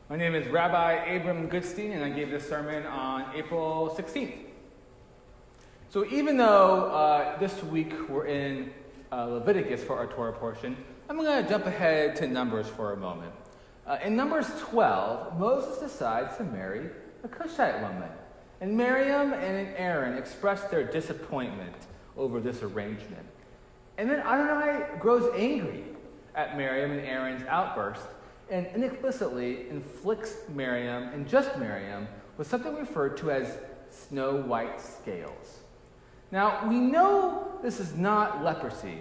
My name is Rabbi Abram Goodstein, and I gave this sermon on April 16th. So even though this week we're in Leviticus for our Torah portion, I'm going to jump ahead to Numbers for a moment. In Numbers 12, Moses decides to marry a Cushite woman. And Miriam and Aaron express their disappointment over this arrangement. And then Adonai grows angry at Miriam and Aaron's outburst and inexplicitly inflicts Miriam, and just Miriam, with something referred to as snow white scales. Now, we know this is not leprosy,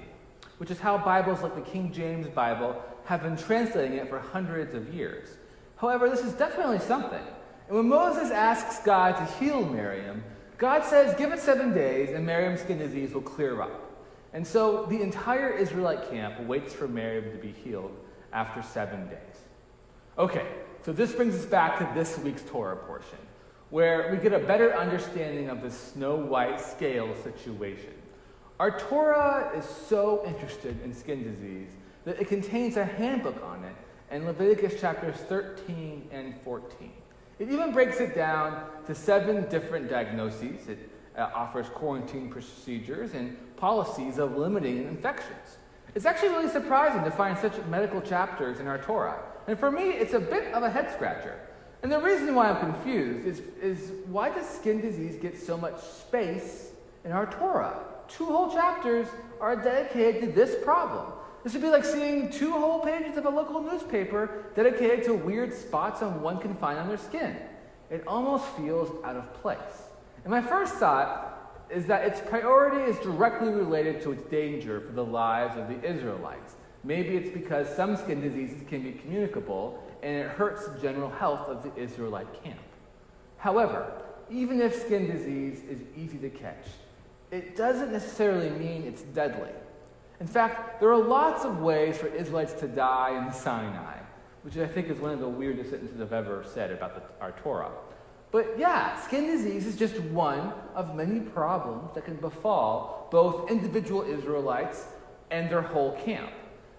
which is how Bibles like the King James Bible have been translating it for hundreds of years. However, this is definitely something. And when Moses asks God to heal Miriam, God says, give it 7 days and Miriam's skin disease will clear up. And so the entire Israelite camp waits for Miriam to be healed after 7 days. Okay, so this brings us back to this week's Torah portion, where we get a better understanding of the snow white scale situation. Our Torah is so interested in skin disease that it contains a handbook on it in Leviticus chapters 13 and 14. It even breaks it down to 7 different diagnoses. It offers quarantine procedures and policies of limiting infections. It's actually really surprising to find such medical chapters in our Torah. And for me, it's a bit of a head-scratcher. And the reason why I'm confused is why does skin disease get so much space in our Torah? 2 whole chapters are dedicated to this problem. This would be like seeing 2 whole pages of a local newspaper dedicated to weird spots one can find on their skin. It almost feels out of place. And my first thought is that its priority is directly related to its danger for the lives of the Israelites. Maybe it's because some skin diseases can be communicable and it hurts the general health of the Israelite camp. However, even if skin disease is easy to catch, it doesn't necessarily mean it's deadly. In fact, there are lots of ways for Israelites to die in Sinai, which I think is one of the weirdest sentences I've ever said about our Torah. But yeah, skin disease is just one of many problems that can befall both individual Israelites and their whole camp.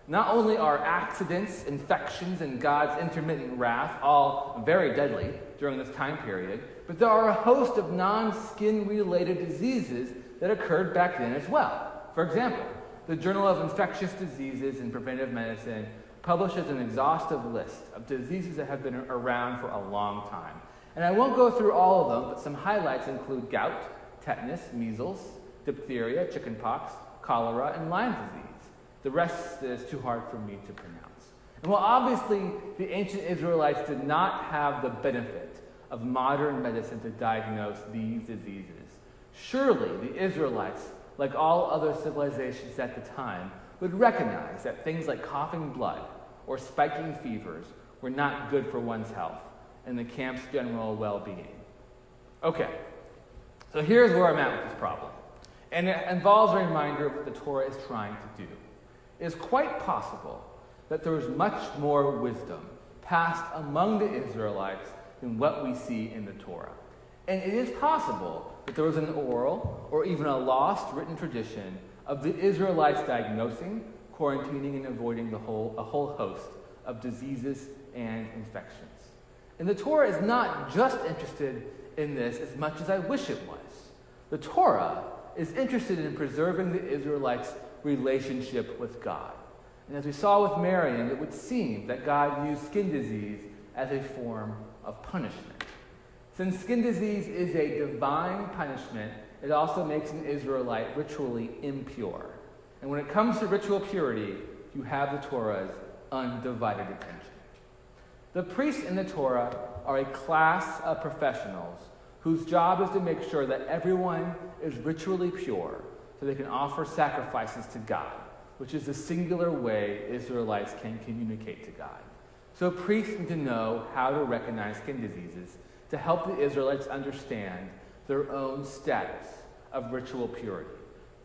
Not only are accidents, infections, and God's intermittent wrath all very deadly during this time period, but there are a host of non-skin related diseases that occurred back then as well. For example, the Journal of Infectious Diseases and Preventive Medicine publishes an exhaustive list of diseases that have been around for a long time. And I won't go through all of them, but some highlights include gout, tetanus, measles, diphtheria, chickenpox, cholera, and Lyme disease. The rest is too hard for me to pronounce. And while obviously the ancient Israelites did not have the benefit of modern medicine to diagnose these diseases, surely the Israelites, like all other civilizations at the time, would recognize that things like coughing blood or spiking fevers were not good for one's health and the camp's general well-being. Okay, so here's where I'm at with this problem. And it involves a reminder of what the Torah is trying to do. It is quite possible that there was much more wisdom passed among the Israelites than what we see in the Torah. And it is possible that there was an oral or even a lost written tradition of the Israelites diagnosing, quarantining, and avoiding a whole host of diseases and infections. And the Torah is not just interested in this as much as I wish it was. The Torah is interested in preserving the Israelites' relationship with God. And as we saw with Miriam, it would seem that God used skin disease as a form of punishment. Since skin disease is a divine punishment, it also makes an Israelite ritually impure. And when it comes to ritual purity, you have the Torah's undivided attention. The priests in the Torah are a class of professionals whose job is to make sure that everyone is ritually pure so they can offer sacrifices to God, which is the singular way Israelites can communicate to God. So priests need to know how to recognize skin diseases to help the Israelites understand their own status of ritual purity.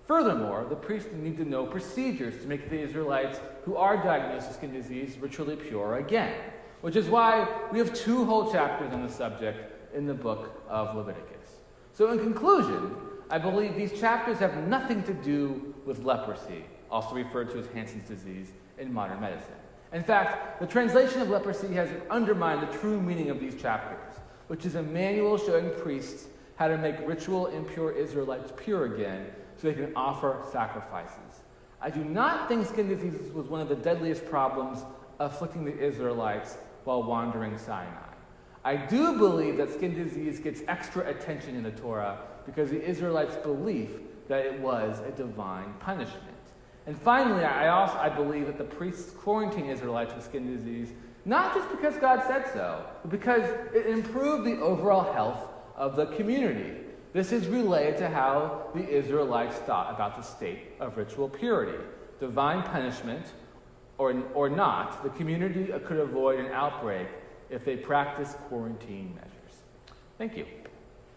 Furthermore, the priests need to know procedures to make the Israelites who are diagnosed with skin disease ritually pure again, which is why we have 2 whole chapters on the subject in the book of Leviticus. So in conclusion, I believe these chapters have nothing to do with leprosy, also referred to as Hansen's disease in modern medicine. In fact, the translation of leprosy has undermined the true meaning of these chapters, which is a manual showing priests how to make ritual impure Israelites pure again so they can offer sacrifices. I do not think skin disease was one of the deadliest problems afflicting the Israelites while wandering Sinai. I do believe that skin disease gets extra attention in the Torah because the Israelites' belief that it was a divine punishment. And finally, I believe that the priests quarantine Israelites with skin disease, not just because God said so, but because it improved the overall health of the community. This is related to how the Israelites thought about the state of ritual purity. Divine punishment, or not, the community could avoid an outbreak if they practiced quarantine measures. Thank you.